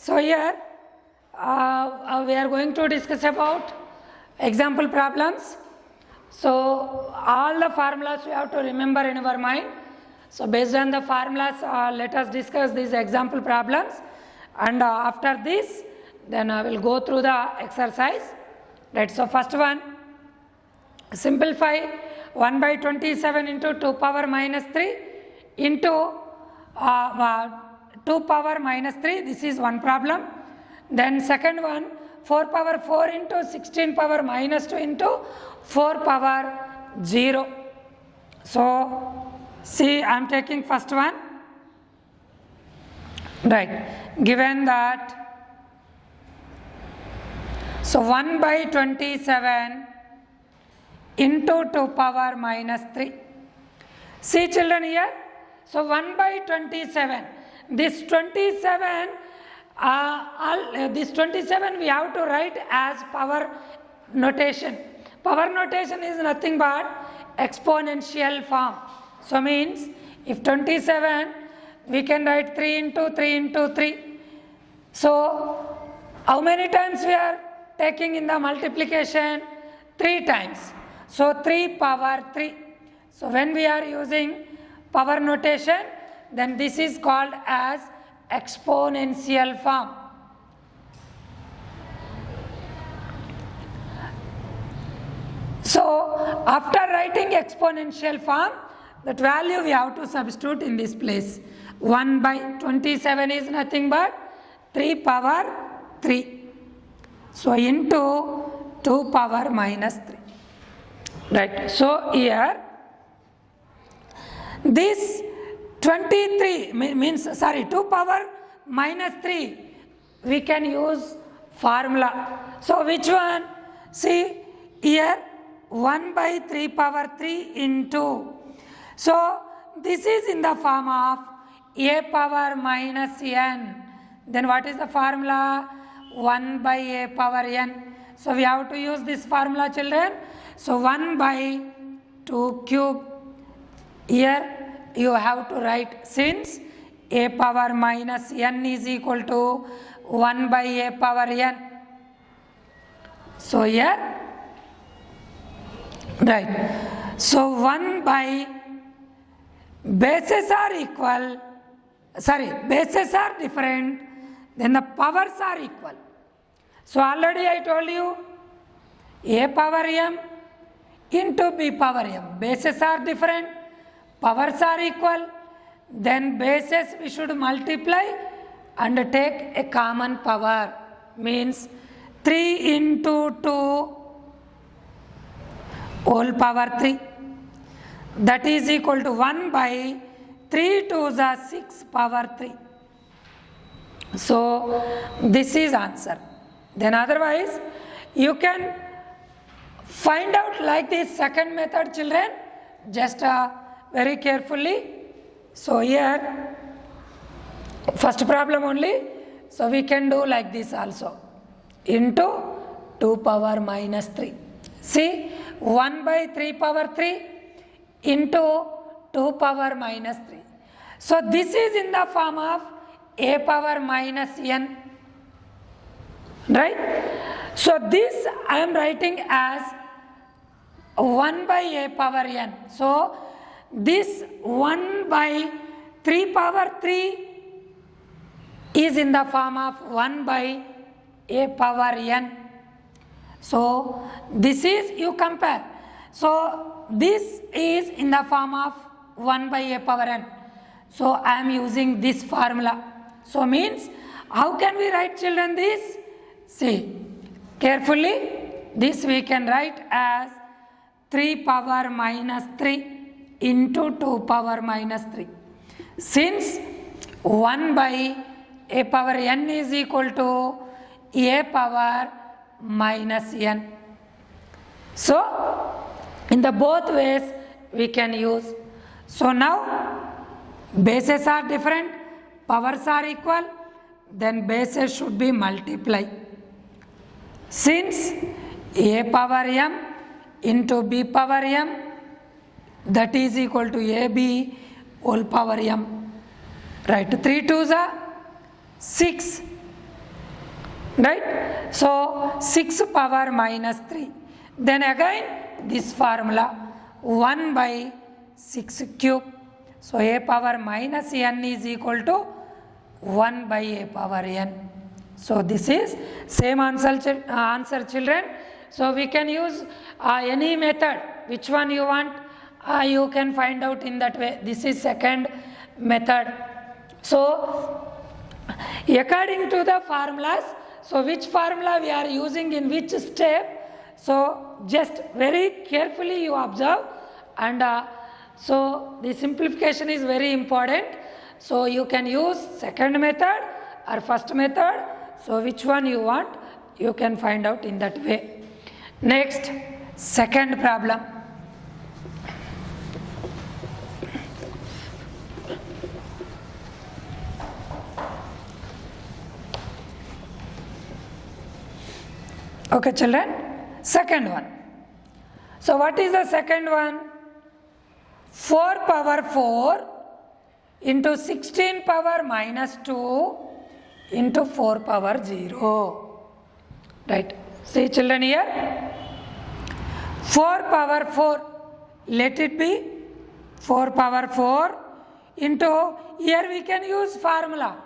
So here we are going to discuss about example problems. So all the formulas we have to remember in our mind. So based on the formulas, let us discuss these example problems, and after this, then I will go through the exercise. Right. So first one, simplify 1 by 27 into 2 power minus 3 into 2 power minus 3. This is one problem. Then second one, 4 power 4 into 16 power minus 2 into 4 power 0. So see, I am taking first one. Right. Given that, so 1 by 27 into 2 power minus 3. See children here, so 1 by 27, this 27, this 27 we have to write as power notation. Power notation is nothing but exponential form. So means if 27, we can write 3 into 3 into 3. So how many times we are taking in the multiplication? 3 times. So 3 power 3. So when we are using power notation, then this is called as exponential form. So after writing exponential form, that value we have to substitute in this place. 1 by 27 is nothing but 3 power 3. So into 2 power minus 3. Right. So here this 23 means 2 power minus 3, we can use formula. So which one? See here, 1 by 3 power 3 into. So this is in the form of a power minus n. Then what is the formula? 1 by a power n. So we have to use this formula, children. So 1 by 2 cube. Here you have to write, since a power minus n is equal to 1 by a power n. So here, right. So 1 by bases are equal, bases are different, then the powers are equal. So already I told you, a power m into b power m. Bases are different, powers are equal, then bases we should multiply and take a common power, means 3 into 2 whole power 3, that is equal to 1 by 3 to the 6 power 3. So this is answer. Then otherwise you can find out like this second method, children, just very carefully. So here first problem only, so we can do like this also, into 2 power minus 3. See, 1 by 3 power 3 into 2 power minus 3. So this is in the form of a power minus n, right? So this I am writing as 1 by a power n. So this 1 by 3 power 3 is in the form of 1 by a power n. So this is, you compare. So this is in the form of 1 by a power n. So I am using this formula. So means, how can we write, children, this? See carefully, this we can write as 3 power minus 3 into 2 power minus 3. Since 1 by a power n is equal to a power minus n. So in the both ways we can use. So now bases are different, powers are equal, then bases should be multiplied. Since a power m into b power m, that is equal to ab whole power m. Right, 3 2s are 6 right? So 6 power minus 3. Then again this formula 1 by 6 cube. So a power minus n is equal to 1 by a power n. So this is same answer children. So we can use any method, which one you want, you can find out in that way. This is second method. So according to the formulas, so which formula we are using in which step, so just very carefully you observe, and so the simplification is very important. So you can use second method or first method. So which one you want, you can find out in that way. Next, second problem. Okay children, second one. So what is the second one? 4 power 4 into 16 power minus 2 into 4 power 0. Right. See children here. 4 power 4. Let it be 4 power 4 into, here we can use formula.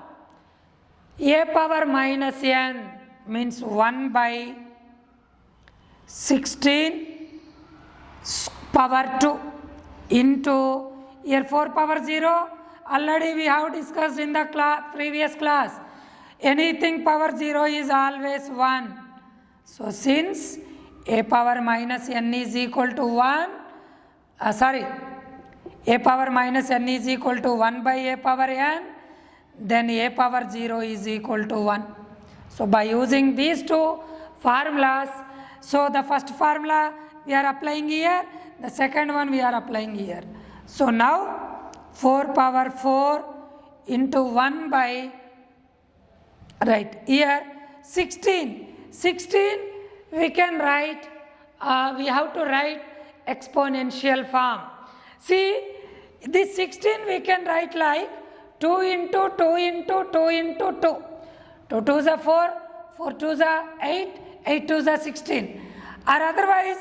A power minus n means 1 by 16 power 2 into, here 4 power 0, already we have discussed in the previous class. Anything power 0 is always 1. So since a power minus n is equal to 1, a power minus n is equal to 1 by a power n, then a power 0 is equal to 1. So by using these two formulas, so the first formula we are applying here, the second one we are applying here. So now 4 power 4 into 1 by, right, here 16 we can write, we have to write exponential form. See, this 16 we can write like 2 into 2 into 2 into 2. 2 2s are 4, 4 2s are 8, 8 2s are 16. Or otherwise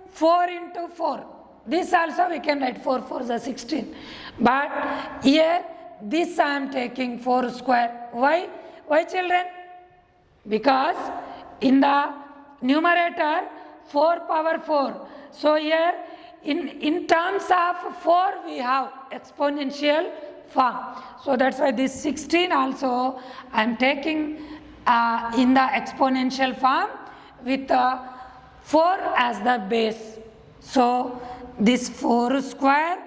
4 into 4. This also we can write 4 4s are 16. But here this I am taking 4 square. Why? Why children? Because in the numerator 4 power 4. So here in terms of 4 we have exponential form. So that's why this 16 also I am taking in the exponential form with 4 as the base. So this 4 square,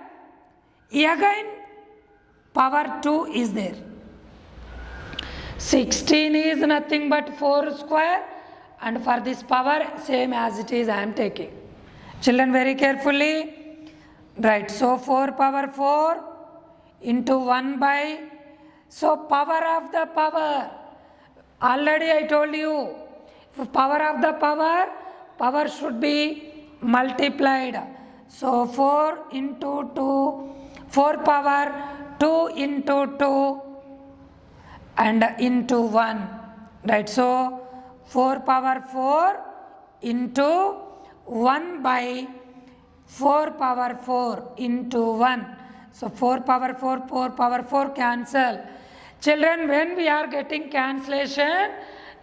again power 2 is there. 16 is nothing but 4 square, and for this power same as it is I am taking. Children, very carefully, right, so 4 power 4 into 1 by, so power of the power, already I told you, power of the power should be multiplied. So 4 into 2, 4 power 2 into 2 and into 1, right. So 4 power 4 into 1 by 4 power 4 into 1. So 4 power 4, 4 power 4 cancel. Children, when we are getting cancellation,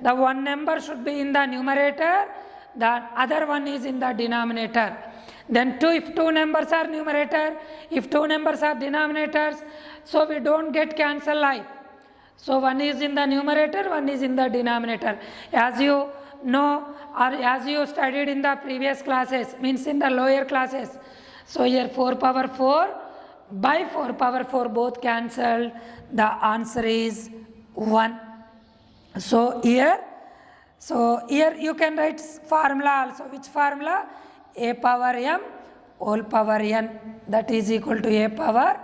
the one number should be in the numerator, the other one is in the denominator. Then if two numbers are numerator, if two numbers are denominators, so we don't get cancel like. So one is in the numerator, one is in the denominator. As you know, or as you studied in the previous classes, means in the lower classes. So here 4 power 4 by 4 power 4 both cancelled. The answer is 1. So here you can write formula also. Which formula? A power m whole power n, that is equal to a power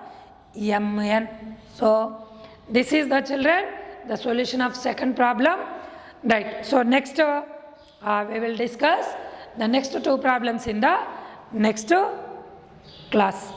mn. So this is the children, the solution of second problem. Right. So next we will discuss the next two problems in the next class.